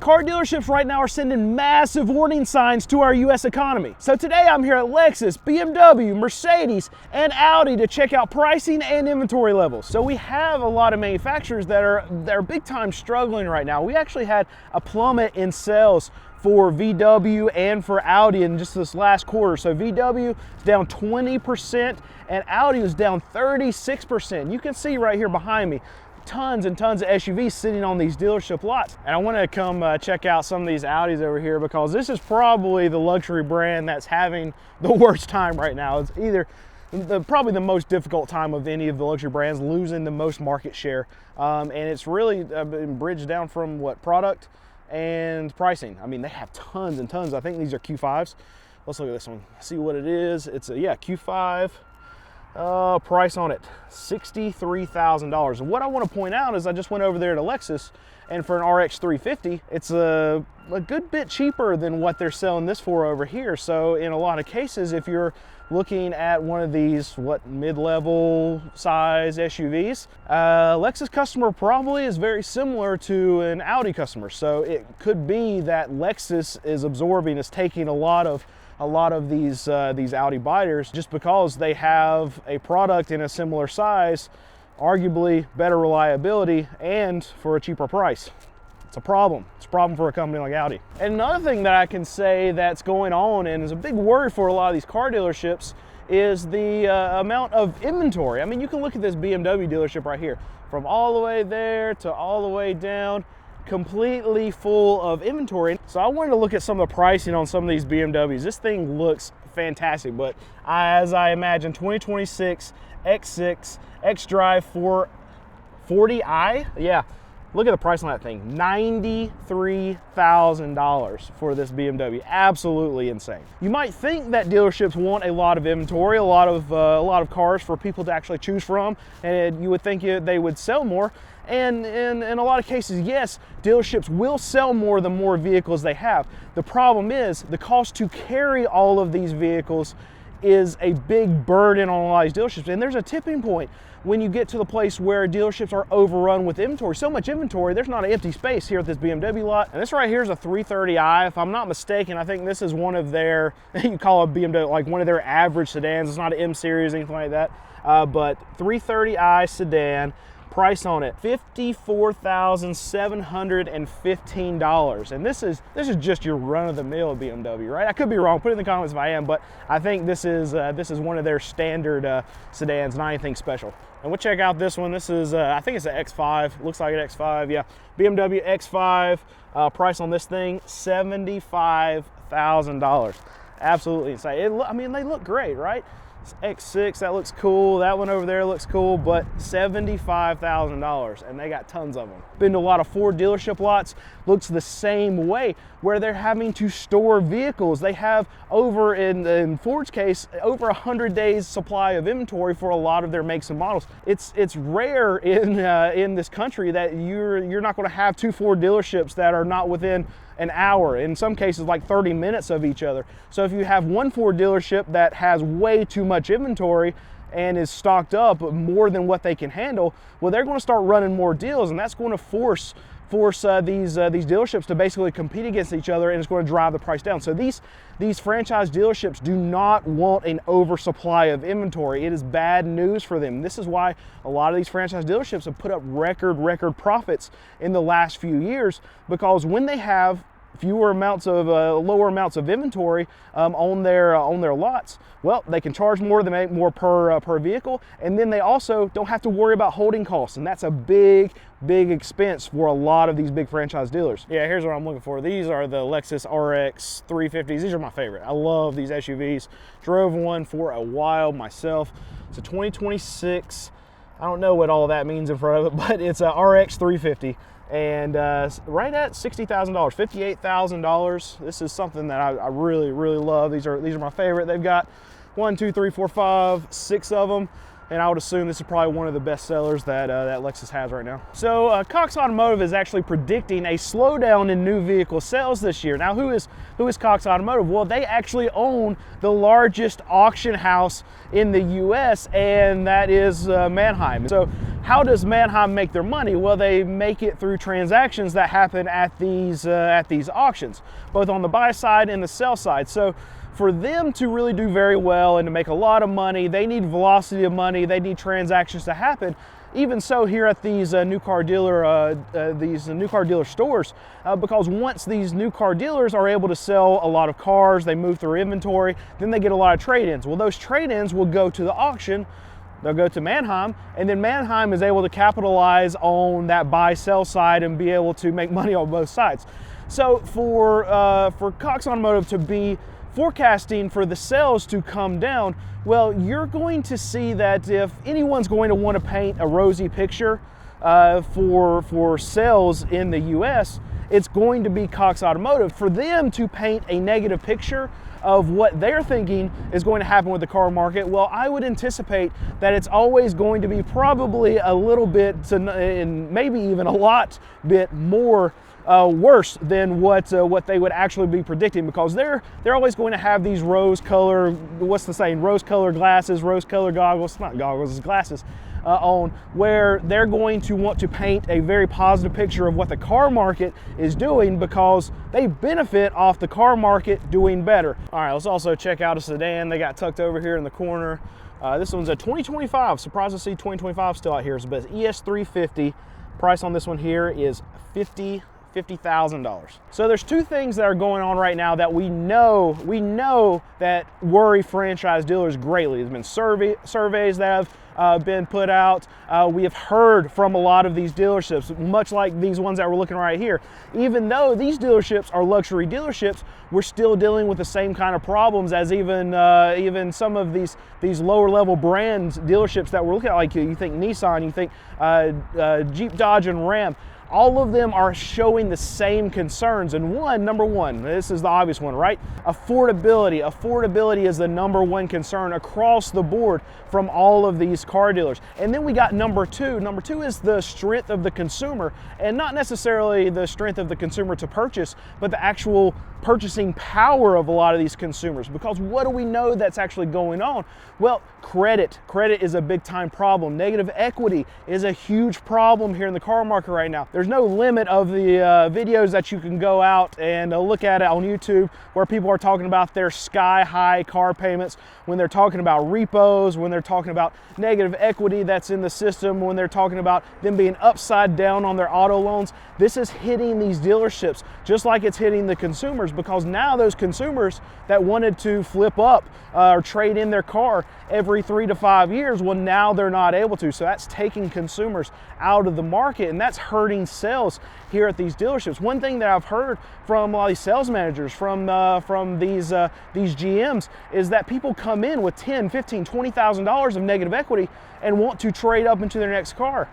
Car dealerships right now are sending massive warning signs to our US economy. So today I'm here at Lexus, BMW, Mercedes, and Audi to check out pricing and inventory levels. So we have a lot of manufacturers that are big time struggling right now. We actually had a plummet in sales for VW and for Audi in just this last quarter. So VW is down 20% and Audi was down 36%. You can see right here behind me, tons and tons of SUVs sitting on these dealership lots. And I want to come check out some of these Audis over here because this is probably the luxury brand that's having the worst time right now. It's either probably the most difficult time of any of the luxury brands, losing the most market share. And it's really been bridged down from what, product and pricing. I mean, they have tons and tons. I think these are Q5s. Let's look at this one, see what it is. It's a, yeah, Q5. Price on it, $63,000. And what I want to point out is I just went over there to Lexus, and for an RX 350, it's a good bit cheaper than what they're selling this for over here. So in a lot of cases, if you're looking at one of these, mid-level size SUVs, Lexus customer probably is very similar to an Audi customer. So it could be that Lexus is taking a lot of these Audi buyers just because they have a product in a similar size, arguably better reliability, and for a cheaper price. It's a problem. It's a problem for a company like Audi. And another thing that I can say that's going on and is a big worry for a lot of these car dealerships is the amount of inventory. I mean, you can look at this BMW dealership right here, from all the way there to all the way down, completely full of inventory. So I wanted to look at some of the pricing on some of these BMWs. This thing looks fantastic, but as I imagine, 2026 X6 xDrive 440i, yeah, look at the price on that thing, $93,000 for this BMW. Absolutely insane. You might think that dealerships want a lot of inventory, a lot of cars for people to actually choose from, and you would think they would sell more. And in a lot of cases, yes, dealerships will sell more the more vehicles they have. The problem is the cost to carry all of these vehicles is a big burden on a lot of these dealerships. And there's a tipping point when you get to the place where dealerships are overrun with inventory. So much inventory, there's not an empty space here at this BMW lot. And this right here is a 330i. If I'm not mistaken, I think this is one of their, you call it BMW, like one of their average sedans. It's not an M series, anything like that. But 330i sedan. Price on it, $54,715. And this is just your run-of-the-mill BMW, right? I could be wrong. Put it in the comments if I am, but I think this is one of their standard sedans, not anything special. And we'll check out this one. This is I think it's an X5. Looks like an X5. Yeah, BMW X5. Price on this thing, $75,000. Absolutely insane. I mean, they look great, right? X6, that looks cool. That one over there looks cool, but $75,000, and they got tons of them. Been to a lot of Ford dealership lots, looks the same way, where they're having to store vehicles. They have over, in Ford's case, over 100 days supply of inventory for a lot of their makes and models. It's rare in this country that you're not going to have two Ford dealerships that are not within an hour, in some cases like 30 minutes of each other. So if you have one Ford dealership that has way too much inventory and is stocked up more than what they can handle, well, they're going to start running more deals, and that's going to force these dealerships to basically compete against each other, and it's going to drive the price down. So these franchise dealerships do not want an oversupply of inventory. It is bad news for them. This is why a lot of these franchise dealerships have put up record profits in the last few years, because when they have lower amounts of inventory on their lots, well, they can charge more, they make more per vehicle, and then they also don't have to worry about holding costs, and that's a big expense for a lot of these big franchise dealers. Yeah, here's what I'm looking for. These are the Lexus RX 350s. These are my favorite. I love these SUVs. Drove one for a while myself. It's a 2026. I don't know what all that means in front of it, but it's a RX 350. And right at $60,000, $58,000. This is something that I really love. These are my favorite. They've got 1, 2, 3, 4, 5, 6 of them. and I would assume this is probably one of the best sellers that, that Lexus has right now. So Cox Automotive is actually predicting a slowdown in new vehicle sales this year. Now, who is Cox Automotive? Well, they actually own the largest auction house in the US, and that is Manheim. So how does Manheim make their money? Well, they make it through transactions that happen at these auctions, both on the buy side and the sell side. So for them to really do very well and to make a lot of money, they need velocity of money, they need transactions to happen. Even so, here at these new car dealer stores, because once these new car dealers are able to sell a lot of cars, they move through inventory, then they get a lot of trade-ins. Well, those trade-ins will go to the auction, they'll go to Manheim, and then Manheim is able to capitalize on that buy-sell side and be able to make money on both sides. So for Cox Automotive to be forecasting for the sales to come down, well, you're going to see that if anyone's going to want to paint a rosy picture for sales in the US, it's going to be Cox Automotive. For them to paint a negative picture of what they're thinking is going to happen with the car market, well, I would anticipate that it's always going to be probably a little bit, and maybe even a lot bit more worse than what they would actually be predicting, because they're always going to have these rose color, what's the saying, rose color glasses, rose color goggles, not goggles, it's glasses, on, where they're going to want to paint a very positive picture of what the car market is doing, because they benefit off the car market doing better. All right, let's also check out a sedan they got tucked over here in the corner. This one's a 2025, surprised to see 2025 still out here, but it's ES350. Price on this one here is $50,000. So there's two things that are going on right now that we know that worry franchise dealers greatly. There's been surveys that have been put out. We have heard from a lot of these dealerships, much like these ones that we're looking right here. Even though these dealerships are luxury dealerships, we're still dealing with the same kind of problems as even some of these lower level brands dealerships that we're looking at. Like you think Nissan, you think Jeep, Dodge, and Ram. All of them are showing the same concerns. And number one, this is the obvious one, right? Affordability. Affordability is the number one concern across the board from all of these car dealers. And then we got number two. Number two is the strength of the consumer, and not necessarily the strength of the consumer to purchase, but the actual purchasing power of a lot of these consumers. Because what do we know that's actually going on? Well, credit. Credit is a big time problem. Negative equity is a huge problem here in the car market right now. There's no limit of the videos that you can go out and look at it on YouTube where people are talking about their sky high car payments, when they're talking about repos, when they're talking about negative equity that's in the system, when they're talking about them being upside down on their auto loans. This is hitting these dealerships just like it's hitting the consumers, because now those consumers that wanted to flip up or trade in their car every 3 to 5 years, well, now they're not able to. So that's taking consumers out of the market, and that's hurting sales here at these dealerships. One thing that I've heard from a lot of these sales managers, from these GMs, is that people come in with $10,000, $15,000, $20,000 of negative equity and want to trade up into their next car.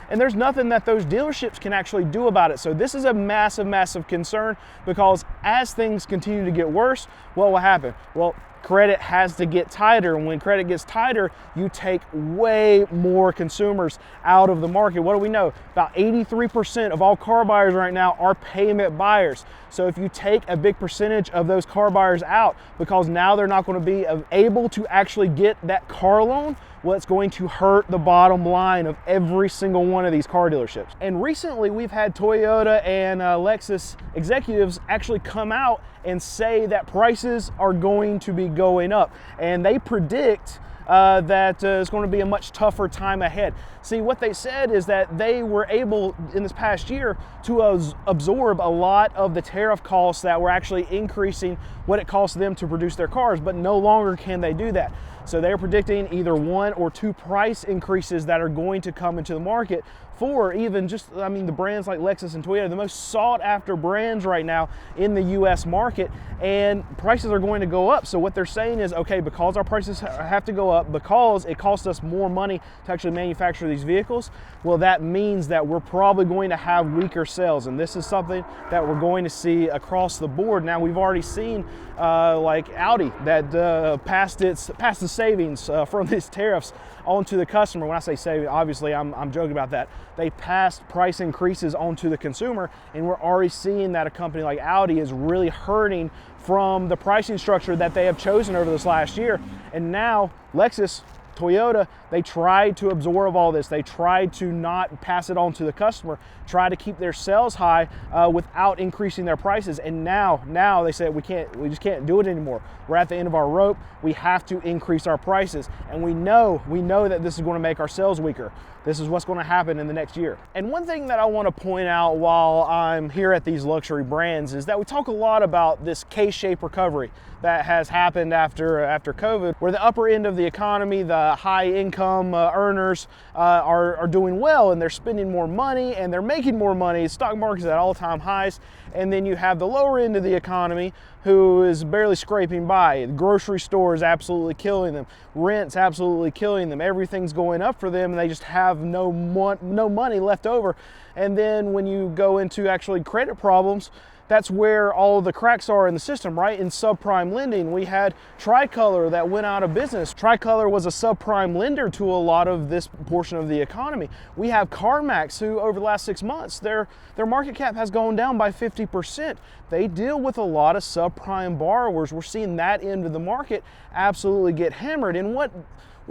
And there's nothing that those dealerships can actually do about it. So this is a massive, massive concern, because as things continue to get worse, what will happen? Well, credit has to get tighter, and when credit gets tighter, you take way more consumers out of the market. What do we know? About 83% of all car buyers right now are payment buyers. So if you take a big percentage of those car buyers out, because now they're not going to be able to actually get that car loan, well, it's going to hurt the bottom line of every single one of these car dealerships. And recently we've had Toyota and Lexus executives actually come out and say that prices are going to be going up, and they predict that it's going to be a much tougher time ahead. See, what they said is that they were able in this past year to absorb a lot of the tariff costs that were actually increasing what it costs them to produce their cars, but no longer can they do that. So they're predicting either 1 or 2 price increases that are going to come into the market for even just, I mean, the brands like Lexus and Toyota, the most sought after brands right now in the US market, and prices are going to go up. So what they're saying is, okay, because our prices have to go up, because it costs us more money to actually manufacture these vehicles, well, that means that we're probably going to have weaker sales. And this is something that we're going to see across the board. Now, we've already seen like Audi that passed the savings from these tariffs onto the customer. When I say saving, obviously I'm joking about that. They passed price increases onto the consumer, and we're already seeing that a company like Audi is really hurting from the pricing structure that they have chosen over this last year. And now Lexus, Toyota, they tried to absorb all this. They tried to not pass it on to the customer, try to keep their sales high without increasing their prices. And now they said we just can't do it anymore. We're at the end of our rope. We have to increase our prices. And we know that this is going to make our sales weaker. This is what's going to happen in the next year. And one thing that I want to point out while I'm here at these luxury brands is that we talk a lot about this K-shaped recovery that has happened after COVID, where the upper end of the economy, the high income earners are doing well, and they're spending more money and they're making more money. Stock market's at all-time highs. And then you have the lower end of the economy who is barely scraping by. The grocery store is absolutely killing them. Rent's absolutely killing them. Everything's going up for them, and they just have no money left over. And then when you go into actually credit problems, that's where all of the cracks are in the system, right? In subprime lending, we had Tricolor that went out of business. Tricolor was a subprime lender to a lot of this portion of the economy. We have CarMax, who over the last 6 months, their market cap has gone down by 50%. They deal with a lot of subprime borrowers. We're seeing that end of the market absolutely get hammered. And what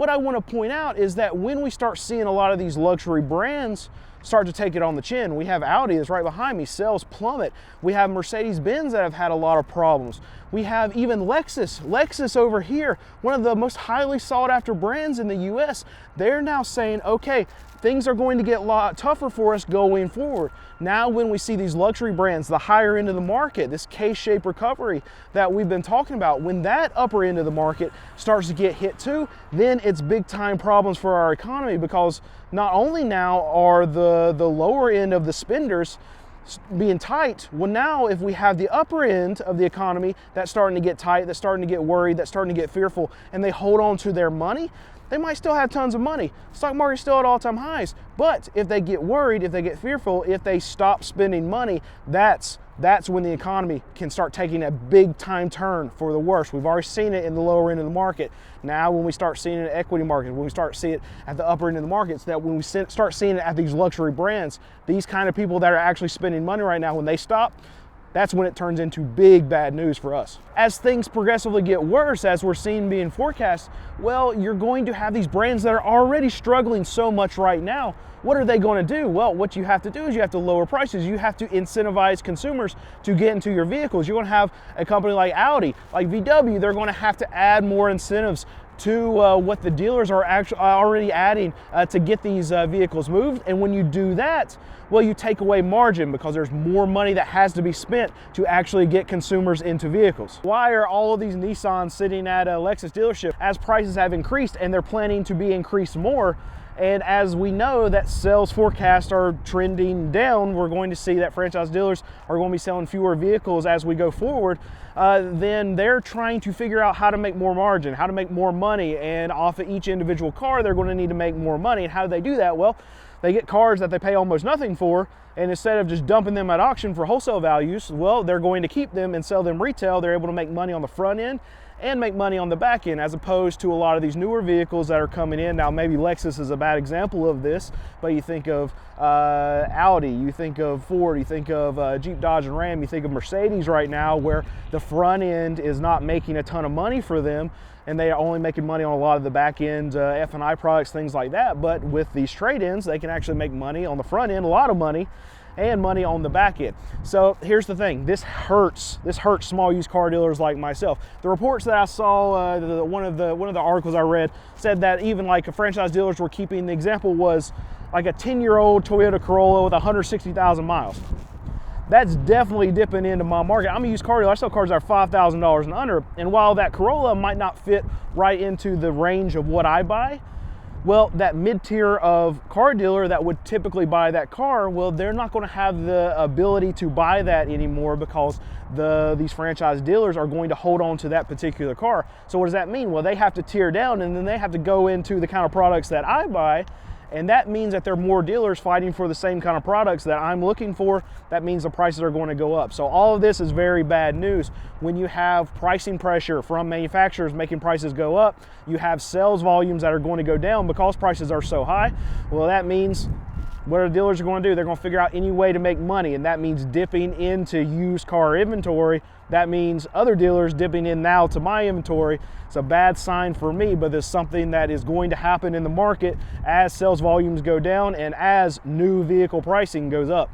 I want to point out is that when we start seeing a lot of these luxury brands start to take it on the chin, we have Audi that's right behind me, sales plummet. We have Mercedes-Benz that have had a lot of problems. We have even Lexus over here, one of the most highly sought after brands in the US. They're now saying, okay, things are going to get a lot tougher for us going forward. Now when we see these luxury brands, the higher end of the market, this K-shaped recovery that we've been talking about, when that upper end of the market starts to get hit too, then it's big time problems for our economy, because not only now are the lower end of the spenders being tight, well now if we have the upper end of the economy that's starting to get tight, that's starting to get worried, that's starting to get fearful, and they hold on to their money, they might still have tons of money. Stock market's still at all-time highs. But if they get worried, if they get fearful, if they stop spending money, that's when the economy can start taking a big time turn for the worse. We've already seen it in the lower end of the market. Now when we start seeing it in equity markets, when we start seeing it at the upper end of the markets, that when we start seeing it at these luxury brands, these kind of people that are actually spending money right now, when they stop, that's when it turns into big bad news for us. As things progressively get worse, as we're seeing being forecast, well, you're going to have these brands that are already struggling so much right now. What are they going to do? Well, what you have to do is you have to lower prices. You have to incentivize consumers to get into your vehicles. You're going to have a company like Audi, like VW, they're going to have to add more incentives to what the dealers are actually already adding to get these vehicles moved. And when you do that, well, you take away margin, because there's more money that has to be spent to actually get consumers into vehicles. Why are all of these Nissans sitting at a Lexus dealership as prices have increased, and they're planning to be increased more? And as we know that sales forecasts are trending down, we're going to see that franchise dealers are going to be selling fewer vehicles as we go forward. Then they're trying to figure out how to make more margin, how to make more money, and off of each individual car, they're going to need to make more money. And how do they do that? Well, they get cars that they pay almost nothing for, and instead of just dumping them at auction for wholesale values, well, they're going to keep them and sell them retail. They're able to make money on the front end and make money on the back end, as opposed to a lot of these newer vehicles that are coming in. Now, maybe Lexus is a bad example of this, but you think of Audi, you think of Ford, you think of Jeep, Dodge, and Ram, you think of Mercedes right now, where the front end is not making a ton of money for them, and they are only making money on a lot of the back end F&I products, things like that. But with these trade-ins, they can actually make money on the front end, a lot of money, and money on the back end. So here's the thing, this hurts small used car dealers like myself. The reports that I saw, one of the articles I read said that even like franchise dealers were keeping, the example was like a 10-year-old Toyota Corolla with 160,000 miles. That's definitely dipping into my market. I'm a used car dealer. I sell cars that are $5,000 and under. And while that Corolla might not fit right into the range of what I buy, well, that mid-tier of car dealer that would typically buy that car, well, they're not going to have the ability to buy that anymore, because these franchise dealers are going to hold on to that particular car. So what does that mean? Well, they have to tier down, and then they have to go into the kind of products that I buy, And that means that there are more dealers fighting for the same kind of products that I'm looking for. That means the prices are going to go up. So all of this is very bad news. When you have pricing pressure from manufacturers making prices go up, you have sales volumes that are going to go down because prices are so high. Well, that means what are dealers going to do? They're going to figure out any way to make money, and that means dipping into used car inventory. That means other dealers dipping in now to my inventory. It's a bad sign for me, but it's something that is going to happen in the market as sales volumes go down and as new vehicle pricing goes up.